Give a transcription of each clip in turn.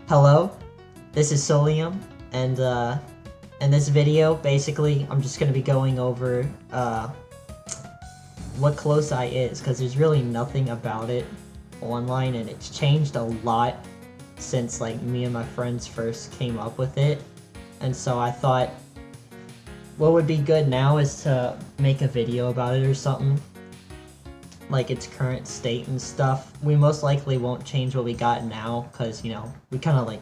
Hello, this is Solium, and in this video, basically, I'm just gonna be going over what CLOSI is, because there's really nothing about it online, and it's changed a lot since like me and my friends first came up with it. And so I thought what would be good now is to make a video about it or something, like its current state and stuff. We most likely won't change what we got now, because, you know, we kind of like,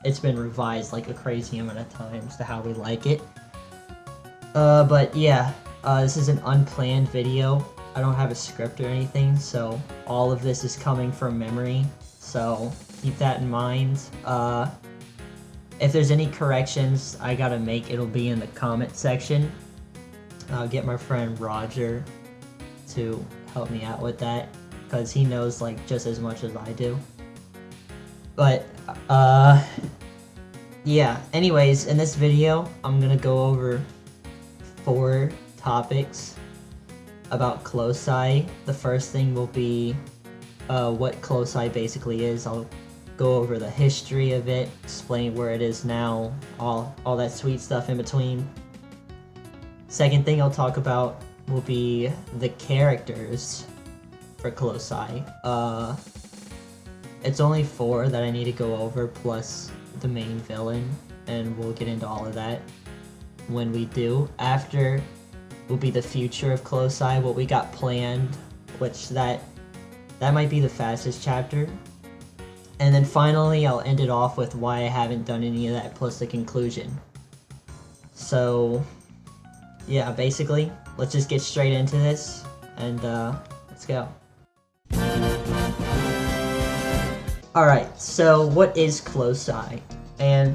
it's been revised like a crazy amount of times to how we like it. But yeah, this is an unplanned video. I don't have a script or anything, so all of this is coming from memory, so keep that in mind. If there's any corrections I gotta make, it'll be in the comment section. I'll get my friend Roger to help me out with that, because he knows like just as much as I do. But yeah, anyways, in this video I'm gonna go over 4 topics about CLOSI. The first thing will be what CLOSI basically is. I'll go over the history of it, explain where it is now, all that sweet stuff in between. Second thing I'll talk about will be the characters for CLOSI. It's only 4 that I need to go over, plus the main villain, and we'll get into all of that when we do. After will be the future of CLOSI, what we got planned, which that might be the fastest chapter. And then finally, I'll end it off with why I haven't done any of that, plus the conclusion. So yeah, basically, let's just get straight into this, and let's go. Alright, so what is CLOSI? And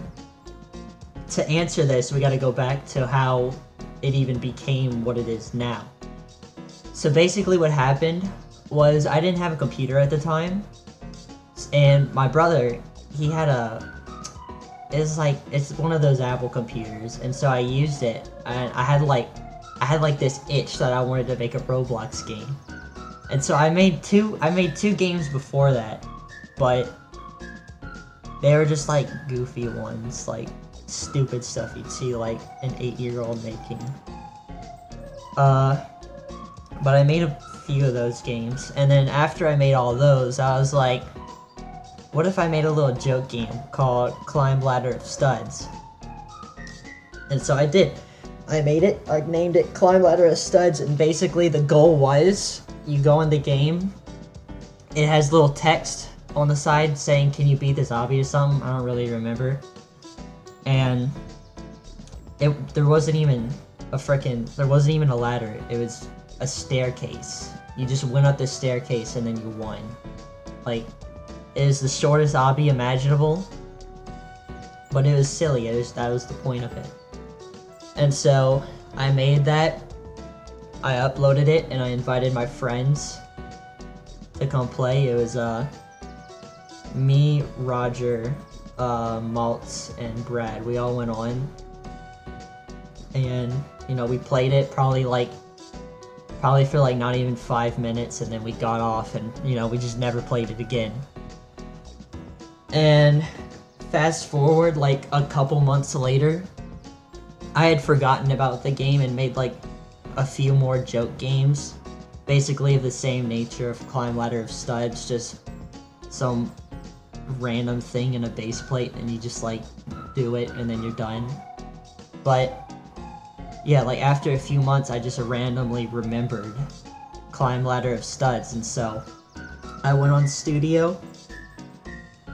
to answer this, we gotta go back to how it even became what it is now. So basically what happened was I didn't have a computer at the time, and my brother, he had it's one of those Apple computers, and so I used it, and I had like this itch that I wanted to make a Roblox game. And so I made two games before that, but they were just like goofy ones, like stupid stuff you'd see like an 8-year-old making. But I made a few of those games, and then after I made all those, I was like, what if I made a little joke game called Climb Ladder of Studs? And so I did. I made it, I named it Climb Ladder of Studs, and basically the goal was, you go in the game, it has little text on the side saying, can you beat this obby or something? I don't really remember. And there wasn't even a ladder, it was a staircase. You just went up the staircase and then you won. Like, it was the shortest obby imaginable, but it was silly. That was the point of it. And so I made that, I uploaded it, and I invited my friends to come play. It was me, Roger, Maltz, and Brad. We all went on, and you know, we played it probably for like not even 5 minutes, and then we got off, and you know, we just never played it again. And fast forward like a couple months later, I had forgotten about the game and made like a few more joke games, basically of the same nature of Climb Ladder of Studs, just some random thing in a base plate and you just like do it and then you're done. But yeah, like after a few months I just randomly remembered Climb Ladder of Studs, and so I went on Studio,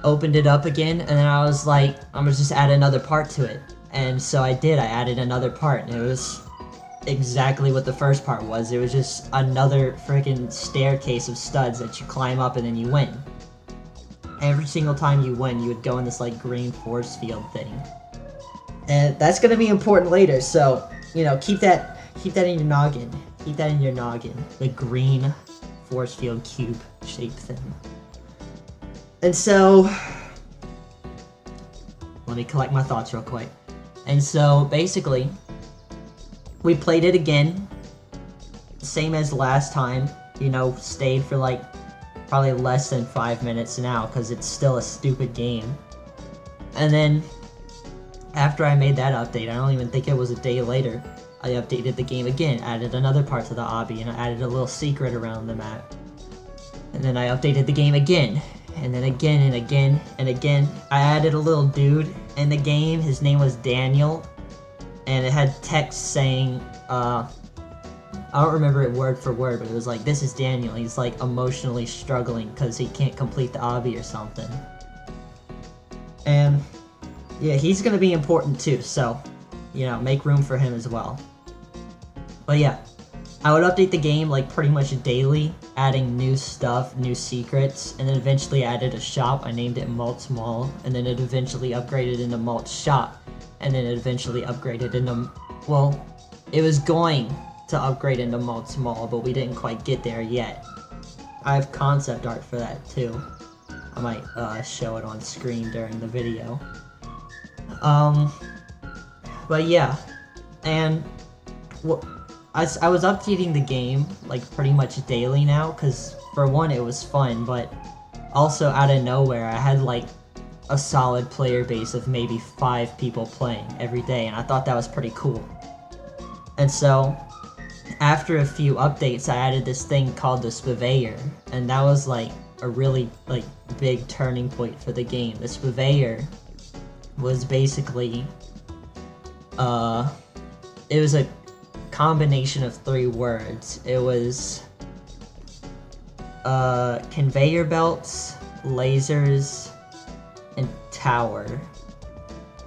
opened it up again, and then I was like, I'm gonna just add another part to it. And so I did, I added another part, and it was exactly what the first part was. It was just another freaking staircase of studs that you climb up and then you win. Every single time you win, you would go in this like green force field thing. And that's gonna be important later, so, you know, keep that in your noggin. Keep that in your noggin. The green force field cube shaped thing. And so, let me collect my thoughts real quick. And so, basically, we played it again, same as last time, you know, stayed for like probably less than 5 minutes now, because it's still a stupid game. And then after I made that update, I don't even think it was a day later, I updated the game again, added another part to the obby, and I added a little secret around the map. And then I updated the game again, and then again and again and again. I added a little dude in the game. His name was Daniel, and it had text saying, I don't remember it word for word, but it was like, this is Daniel. He's like emotionally struggling because he can't complete the obby or something. And yeah, he's gonna be important too, so, you know, make room for him as well. But yeah, I would update the game like pretty much daily, adding new stuff, new secrets, and then eventually added a shop. I named it Malt's Mall, and then it eventually upgraded into Malt's Shop, and then it eventually upgraded into, well, it was going to upgrade into Malt's Mall, but we didn't quite get there yet. I have concept art for that too. I might show it on screen during the video. But yeah, and I was updating the game like pretty much daily now, because for one it was fun, but also out of nowhere I had like a solid player base of maybe 5 people playing every day, and I thought that was pretty cool. And so after a few updates, I added this thing called the Spurveyor, and that was like a really like big turning point for the game. The Spurveyor was basically it was a combination of 3 words. It was conveyor belts, lasers, and tower.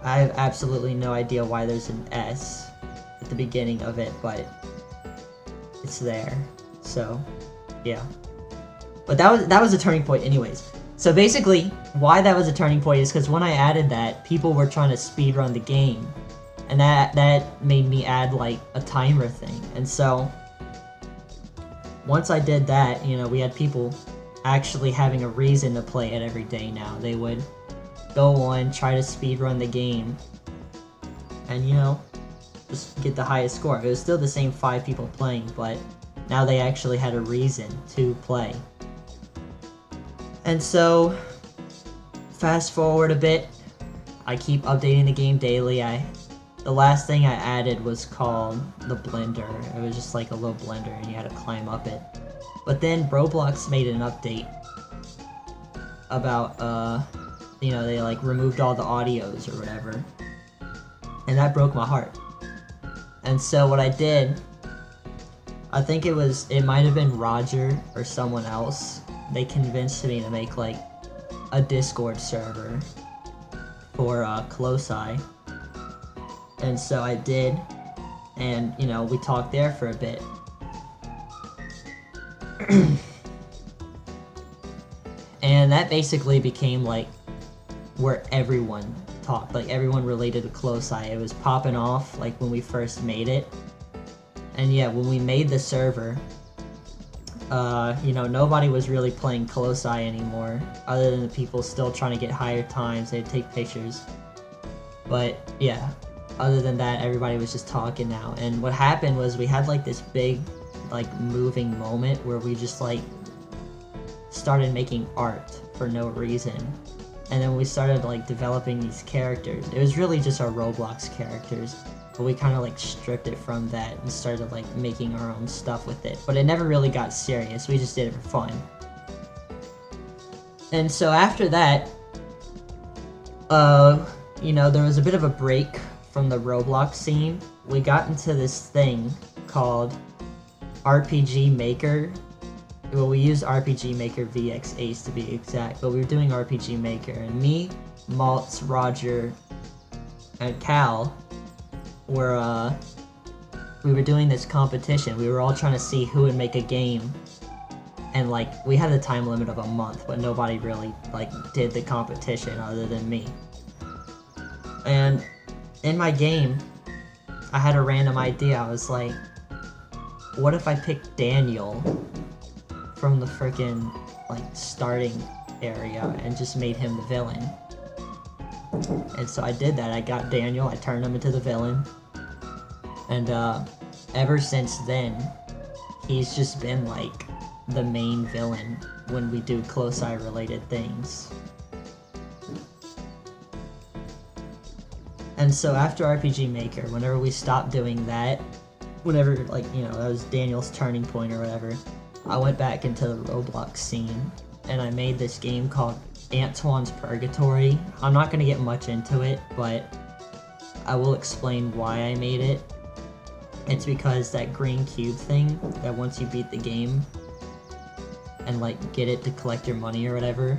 I have absolutely no idea why there's an S at the beginning of it, but it's there. So yeah, but that was a turning point anyways. So basically why that was a turning point is because when I added that, people were trying to speedrun the game, and that made me add like a timer thing. And so once I did that, you know, we had people actually having a reason to play it every day now. They would go on, try to speedrun the game, and you know, just get the highest score. It was still the same 5 people playing, but now they actually had a reason to play. And so fast forward a bit, I keep updating the game daily. The last thing I added was called the blender. It was just like a little blender and you had to climb up it. But then Roblox made an update about, you know, they like removed all the audios or whatever. And that broke my heart. And so what I did, I think it might have been Roger or someone else. They convinced me to make like a Discord server for CLOSI. And so I did, and you know, we talked there for a bit. And that basically became like where everyone talked, like everyone related to CLOSI. It was popping off like when we first made it. And yeah, when we made the server, you know, nobody was really playing CLOSI anymore, other than the people still trying to get higher times. They'd take pictures. But yeah, other than that, everybody was just talking now. And what happened was we had like this big, like, moving moment where we just like started making art for no reason. And then we started like developing these characters. It was really just our Roblox characters, but we kind of like stripped it from that and started like making our own stuff with it. But it never really got serious. We just did it for fun. And so after that, you know, there was a bit of a break from the Roblox scene. We got into this thing called RPG Maker. Well, we used RPG Maker VX Ace to be exact, but we were doing RPG Maker, and me, Maltz, Roger, and Cal were, we were doing this competition. We were all trying to see who would make a game, and like, we had a time limit of a month, but nobody really like did the competition other than me. And in my game, I had a random idea. I was like, what if I picked Daniel from the frickin' like starting area and just made him the villain? And so I did that. I got Daniel, I turned him into the villain, and ever since then he's just been like the main villain when we do CLOSI related things. And so after RPG Maker, whenever we stopped doing that, whenever, like, you know, that was Daniel's turning point or whatever, I went back into the Roblox scene, and I made this game called Antoine's Purgatory. I'm not going to get much into it, but I will explain why I made it. It's because that green cube thing, that once you beat the game, and, like, get it to collect your money or whatever,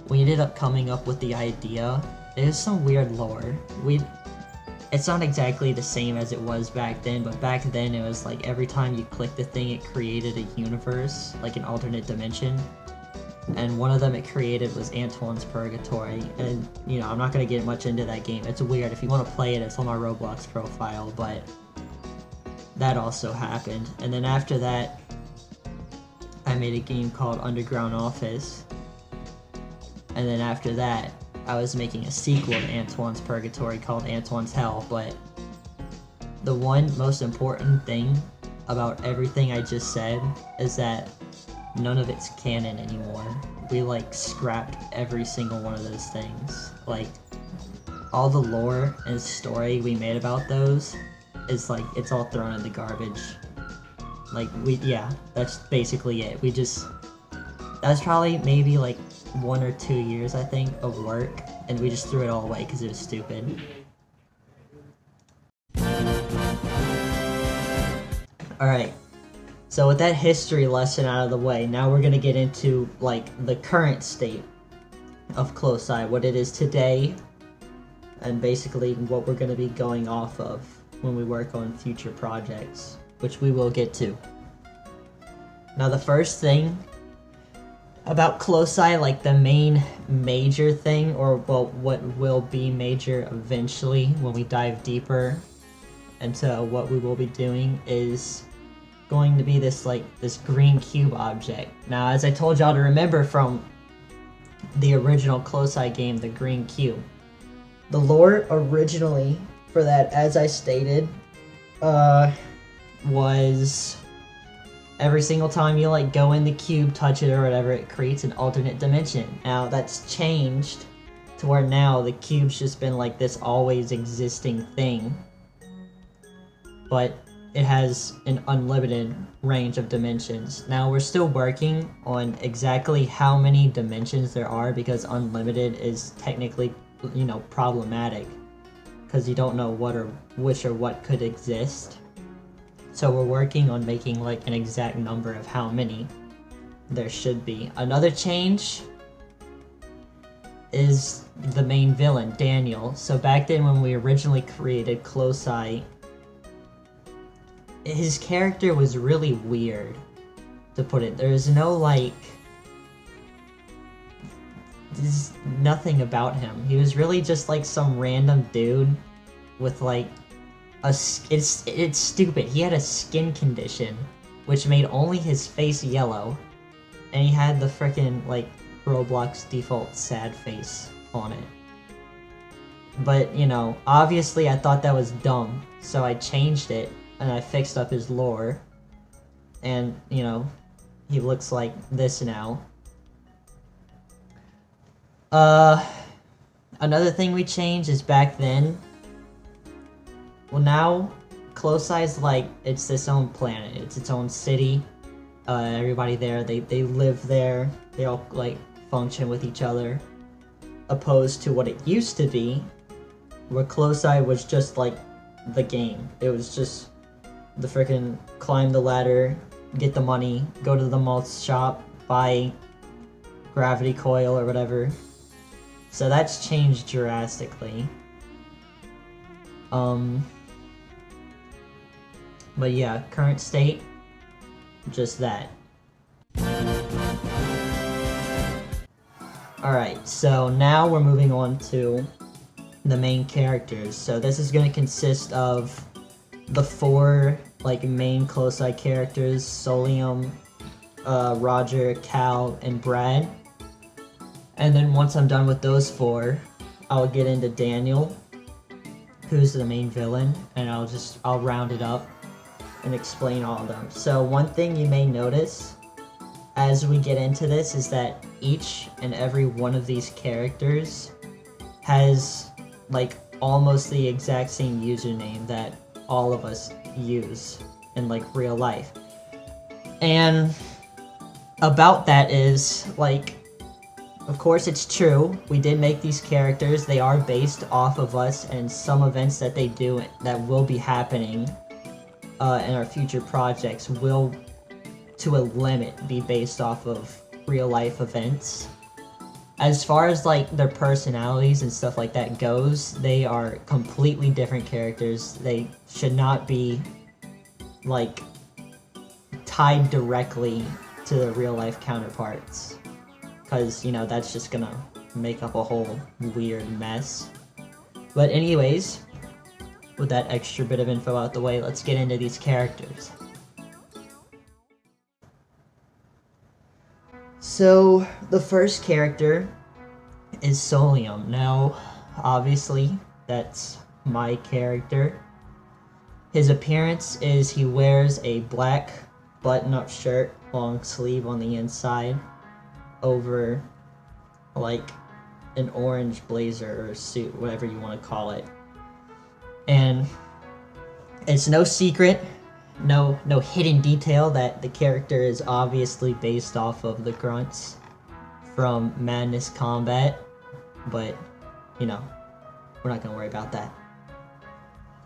we ended up coming up with the idea. There's some weird lore. It's not exactly the same as it was back then, but back then it was like every time you clicked the thing, it created a universe, like an alternate dimension. And one of them it created was Antoine's Purgatory. And, you know, I'm not going to get much into that game. It's weird. If you want to play it, it's on my Roblox profile, but that also happened. And then after that, I made a game called Underground Office. And then after that, I was making a sequel to Antoine's Purgatory called Antoine's Hell, but the one most important thing about everything I just said is that none of it's canon anymore. We, like, scrapped every single one of those things. Like, all the lore and story we made about those is, like, it's all thrown in the garbage. Like, yeah, that's basically it. That's probably maybe, like, 1 or 2 years, I think, of work, and we just threw it all away because it was stupid. Alright, so with that history lesson out of the way, now we're gonna get into, like, the current state of CLOSI, what it is today, and basically what we're gonna be going off of when we work on future projects, which we will get to. Now, the first thing about CLOSI, like the main major thing, or well, what will be major eventually when we dive deeper into what we will be doing, is going to be this, like, this green cube object. Now, as I told y'all to remember from the original CLOSI game, the green cube, the lore originally for that, as I stated, was every single time you, like, go in the cube, touch it or whatever, it creates an alternate dimension. Now, that's changed to where now the cube's just been, like, this always existing thing. But it has an unlimited range of dimensions. Now, we're still working on exactly how many dimensions there are, because unlimited is technically, you know, problematic. Because you don't know which or what could exist. So we're working on making, like, an exact number of how many there should be. Another change is the main villain, Daniel. So back then when we originally created CLOSI, his character was really weird, to put it. There's no, like, there's nothing about him. He was really just, like, some random dude with, like, it's stupid. He had a skin condition, which made only his face yellow, and he had the frickin', like, Roblox default sad face on it. But, you know, obviously I thought that was dumb, so I changed it, and I fixed up his lore, and, you know, he looks like this now. Another thing we changed is back then, well, now, CLOSI is like, it's its own planet, it's its own city, everybody there, they live there, they all, like, function with each other, opposed to what it used to be, where CLOSI was just, like, the game. It was just the frickin' climb the ladder, get the money, go to the malt shop, buy gravity coil or whatever. So that's changed drastically. But yeah, current state, just that. Alright, so now we're moving on to the main characters. So this is going to consist of the 4, like, main CLOSI characters, Solium, Roger, Cal, and Brad. And then once I'm done with those 4, I'll get into Daniel, who's the main villain, and I'll round it up and explain all of them. So one thing you may notice as we get into this is that each and every one of these characters has like almost the exact same username that all of us use in like real life. And about that is like, of course it's true, we did make these characters, they are based off of us and some events that they do that will be happening in our future projects will, to a limit, be based off of real life events. As far as like their personalities and stuff like that goes, they are completely different characters. They should not be like tied directly to their real life counterparts, because, you know, that's just gonna make up a whole weird mess. But anyways, with that extra bit of info out the way, let's get into these characters. So, the first character is Solium. Now, obviously, that's my character. His appearance is he wears a black button-up shirt, long sleeve on the inside, over, like, an orange blazer or suit, whatever you want to call it. And it's no secret, no hidden detail that the character is obviously based off of the grunts from Madness Combat, but, you know, we're not gonna worry about that.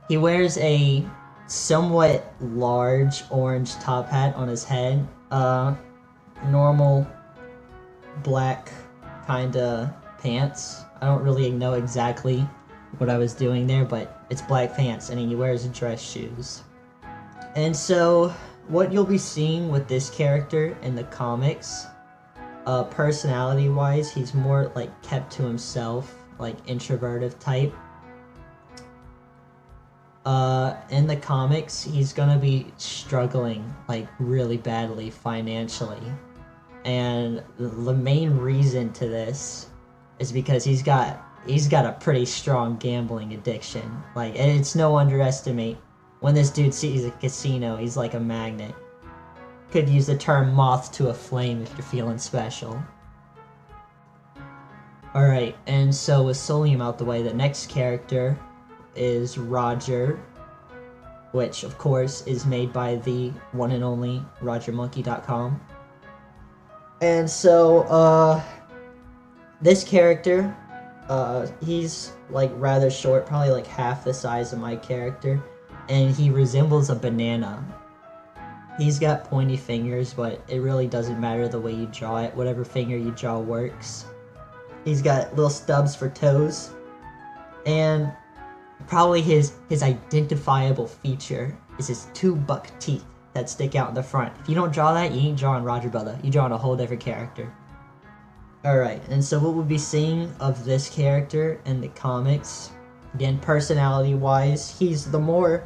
He wears a somewhat large orange top hat on his head, normal black kinda pants. I don't really know exactly what I was doing there, but it's black pants, and he wears dress shoes. And so, what you'll be seeing with this character in the comics, personality-wise, he's more, like, kept to himself, like, introverted type. In the comics, he's gonna be struggling, like, really badly financially. And the main reason to this is because he's got a pretty strong gambling addiction. Like, and it's no underestimate. When this dude sees a casino, he's like a magnet. Could use the term moth to a flame if you're feeling special. Alright, and so with Solium out the way, the next character is Roger, which of course is made by the one and only RogerMonkey.com. And so, this character, he's like rather short, probably like half the size of my character, and he resembles a banana. He's got pointy fingers, but it really doesn't matter the way you draw it. Whatever finger you draw works. He's got little stubs for toes, and probably his identifiable feature is his two buck teeth that stick out in the front. If you don't draw that, you ain't drawing Roger Brother. You're drawing a whole different character. Alright, and so what we'll be seeing of this character in the comics, again, personality-wise, he's the more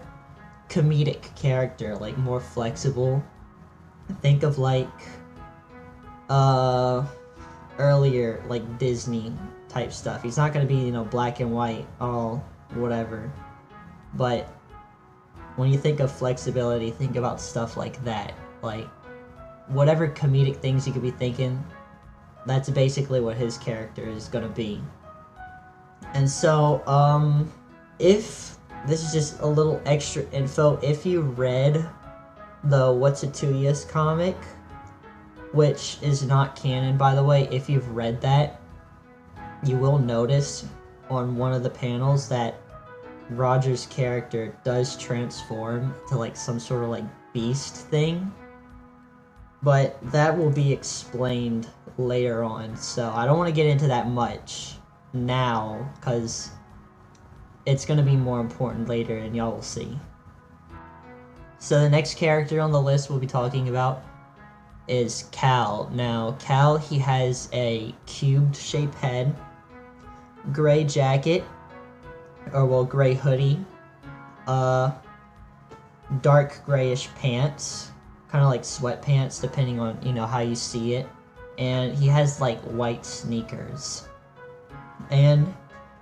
comedic character, like, more flexible. Think of, like, earlier, like, Disney type stuff. He's not gonna be, you know, black and white, all whatever. But when you think of flexibility, think about stuff like that. Like, whatever comedic things you could be thinking, that's basically what his character is gonna be. And so, if this is just a little extra info, if you read the What's It to Us comic, which is not canon, by the way, if you've read that, you will notice on one of the panels that Roger's character does transform to like some sort of like beast thing. But that will be explained later on, so I don't want to get into that much now, because it's going to be more important later and y'all will see. So the next character on the list we'll be talking about is Cal. Now, Cal, he has a cubed shaped head, gray jacket, or well, gray hoodie, dark grayish pants, kind of like sweatpants depending on, you know, how you see it, and he has like white sneakers. And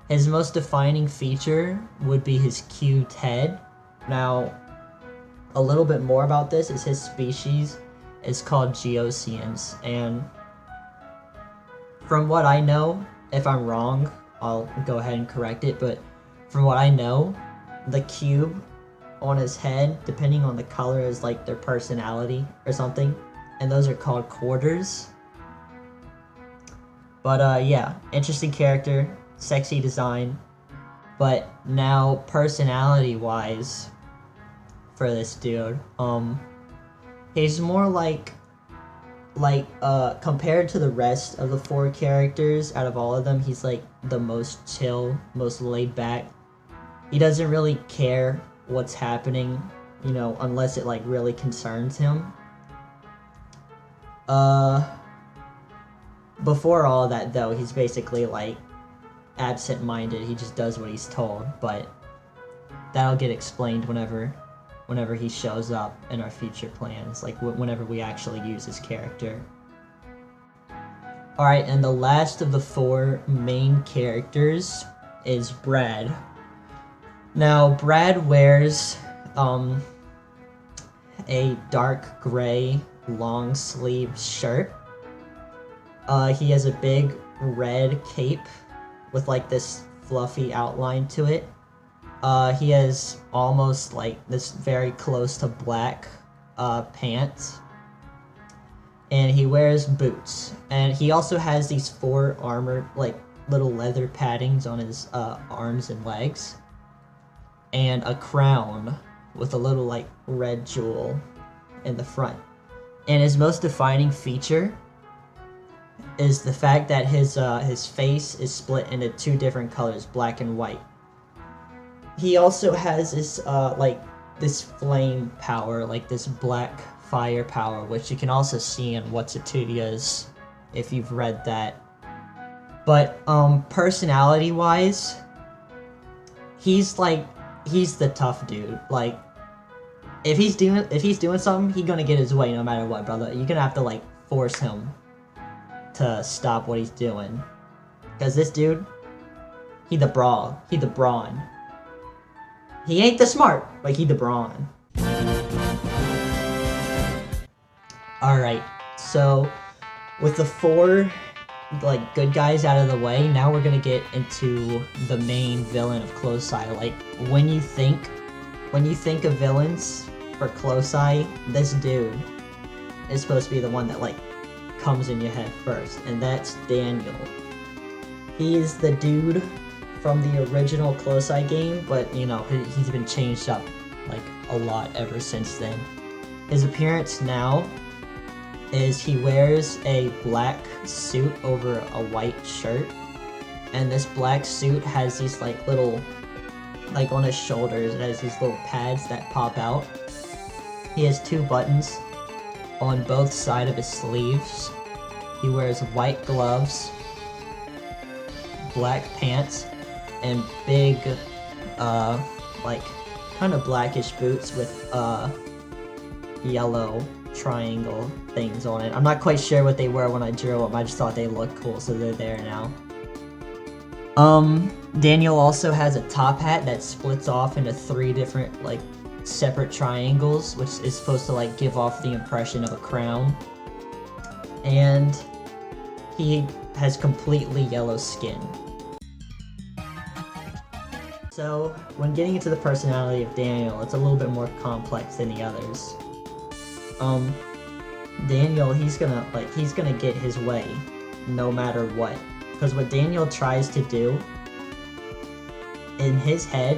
his most defining feature would be his cubed head. Now, a little bit more about this is his species is called Geosians, and from what I know, if I'm wrong, I'll go ahead and correct it, but from what I know, the cube on his head, depending on the color, is like their personality or something, and those are called quarters. But yeah, interesting character, sexy design. But now personality wise for this dude, he's more like compared to the rest of the 4 characters, out of all of them, he's like the most chill, most laid back. He doesn't really care what's happening, you know, unless it like really concerns him. Before all of that though, he's basically like absent-minded. He just does what he's told, but that'll get explained whenever he shows up in our future plans, like whenever we actually use his character. Alright, and the last of the 4 main characters is Brad. Now, Brad wears a dark gray long sleeve shirt. He has a big red cape with like this fluffy outline to it. He has almost like this very close to black pants, and he wears boots, and he also has these 4 armor, like little leather paddings on his arms and legs, and a crown with a little like red jewel in the front. And his most defining feature is the fact that his face is split into 2 different colors, black and white. He also has this like this flame power, like this black fire power, which you can also see in What's It to Ya's if you've read that. But personality wise, he's the tough dude. Like if he's doing something, he's gonna get his way no matter what, brother. You're gonna have to like force him to stop what he's doing, because this dude, he the brawn. He ain't the smart, like he the brawn. Alright, so with the 4 like good guys out of the way, now we're gonna get into the main villain of CLOSI. Like when you think of villains for CLOSI, this dude is supposed to be the one that like comes in your head first, and that's Daniel. He is the dude from the original CLOSI game, but you know, he's been changed up like a lot ever since then. His appearance now is he wears a black suit over a white shirt, and this black suit has these like little, like on his shoulders, it has these little pads that pop out. He has 2 buttons on both sides of his sleeves. He wears white gloves, black pants, and big, like, kind of blackish boots with, yellow triangle things on it. I'm not quite sure what they were when I drew them. I just thought they looked cool, so they're there now. Daniel also has a top hat that splits off into 3 different, like, separate triangles, which is supposed to, like, give off the impression of a crown. And he has completely yellow skin. So, when getting into the personality of Daniel, it's a little bit more complex than the others. Daniel, he's gonna get his way, no matter what. Because what Daniel tries to do, in his head,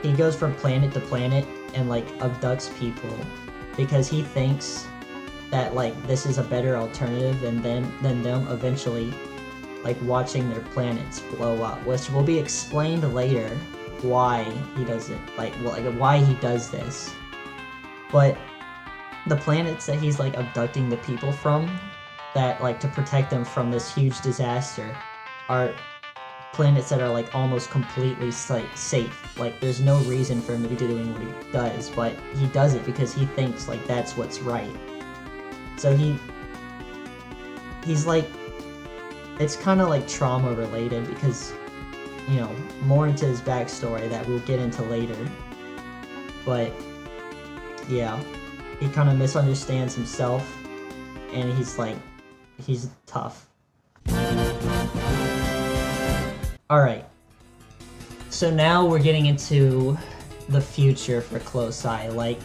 he goes from planet to planet and, like, abducts people. Because he thinks that, like, this is a better alternative than them eventually, like, watching their planets blow up, which will be explained later why he does it, why he does this. But the planets that he's, like, abducting the people from, that, like, to protect them from this huge disaster, are planets that are, like, almost completely, like, safe. Like, there's no reason for him to be doing what he does, but he does it because he thinks, like, that's what's right. So he's, like, it's kind of, like, trauma-related because, you know, more into his backstory that we'll get into later. But, yeah, he kind of misunderstands himself, and he's tough. Alright, So now we're getting into the future for CLOSI, like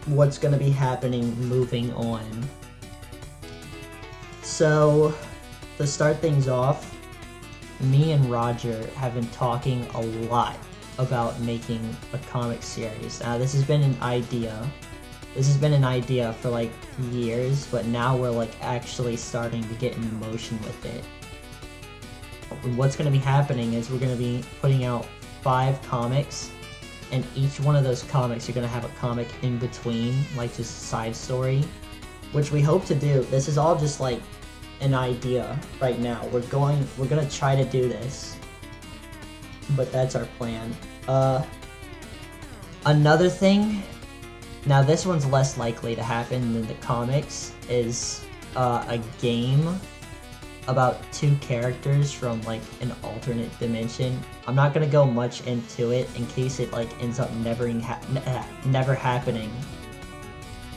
what's going to be happening moving on. So, to start things off, me and Roger have been talking a lot about making a comic series. Now, this has been an idea. This has been an idea for like years, but now we're like actually starting to get in motion with it. And what's going to be happening is we're going to be putting out 5 comics, and each one of those comics you're going to have a comic in between, like just a side story, which we hope to do. This is all just like an idea right now. We're gonna try to do this, but that's our plan. Another thing, now this one's less likely to happen than the comics, is a game about 2 characters from like an alternate dimension. I'm not gonna go much into it in case it like ends up never happening,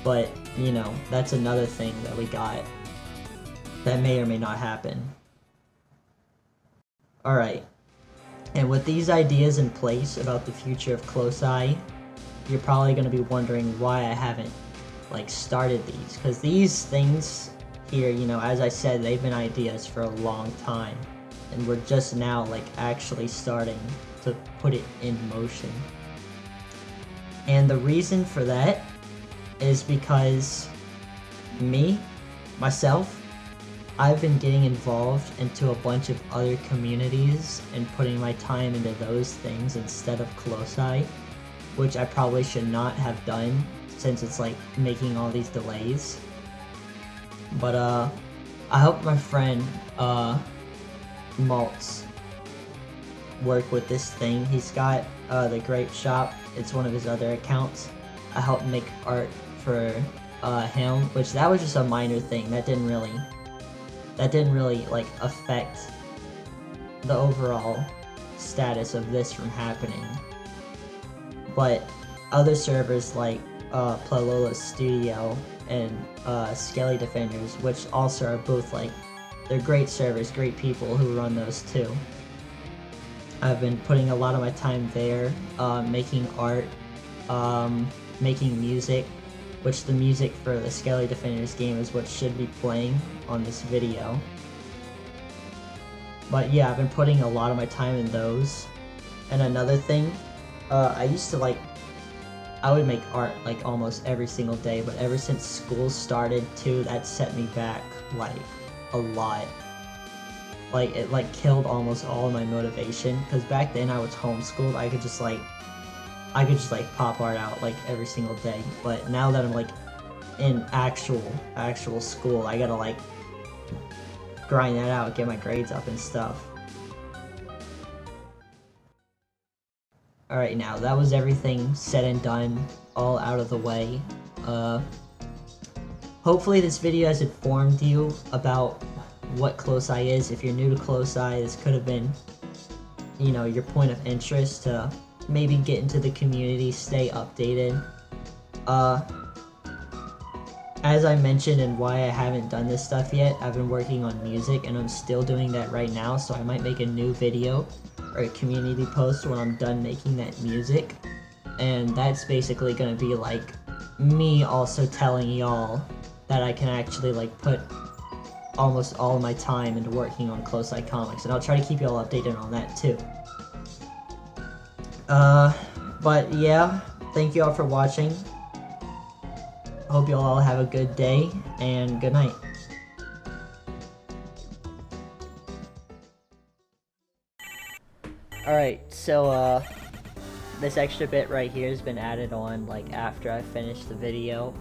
but you know, that's another thing that we got that may or may not happen. Alright, and with these ideas in place about the future of CLOSI, you're probably going to be wondering why I haven't like started these, because these things here, you know, as I said, they've been ideas for a long time, and we're just now like actually starting to put it in motion. And the reason for that is because myself, I've been getting involved into a bunch of other communities and putting my time into those things instead of CLOSI, which I probably should not have done since it's like making all these delays. But I hope my friend Maltz work with this thing. He's got the Great Shop. It's one of his other accounts. I helped make art for him, which that was just a minor thing. That didn't really like affect the overall status of this from happening. But other servers like Plolola's Studio and Skelly Defenders, which also are both like, they're great servers, great people who run those too. I've been putting a lot of my time there, making art, making music, which the music for the Skelly Defenders game is what should be playing on this video. But yeah, I've been putting a lot of my time in those. And another thing, I used to like, I would make art like almost every single day, but ever since school started too, that set me back like a lot. Like it like killed almost all of my motivation, because back then I was homeschooled. I could just like pop art out like every single day, but now that I'm like in actual school, I gotta like grind that out, get my grades up and stuff. Alright, now that was everything said and done, all out of the way. Hopefully this video has informed you about what CLOSI is. If you're new to CLOSI, this could have been, you know, your point of interest to maybe get into the community, stay updated. As I mentioned, and why I haven't done this stuff yet, I've been working on music, and I'm still doing that right now, so I might make a new video or a community post when I'm done making that music. And that's basically gonna be like me also telling y'all that I can actually like put almost all of my time into working on CLOSI comics, and I'll try to keep y'all updated on that too. But yeah, thank you all for watching. Hope you all have a good day, and good night. Alright, so, this extra bit right here has been added on, like, after I finished the video.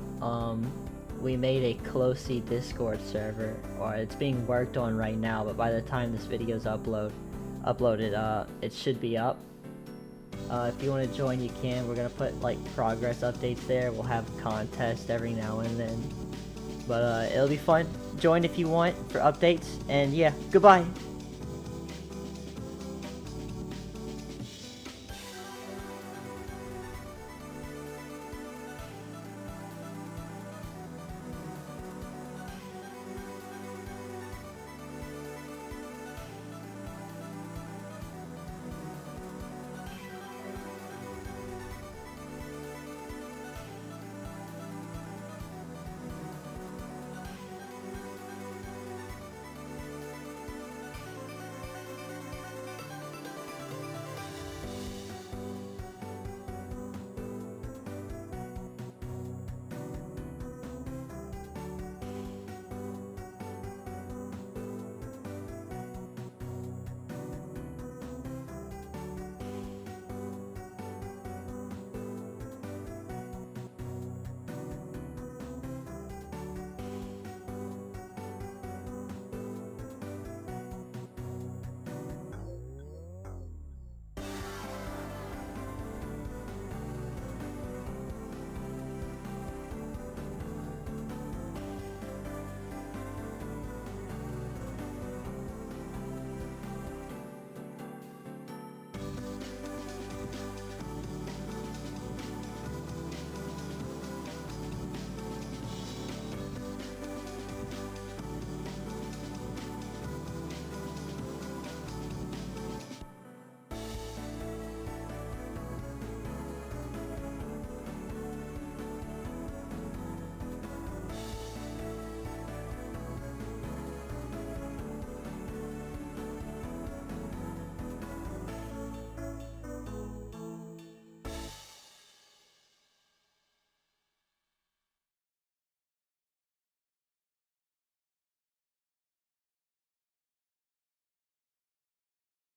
We made a CLOSI Discord server, or it's being worked on right now, but by the time this video is uploaded, it should be up. If you want to join, you can. We're gonna put like progress updates there. We'll have a contest every now and then, but it'll be fun. Join if you want for updates, and yeah, goodbye.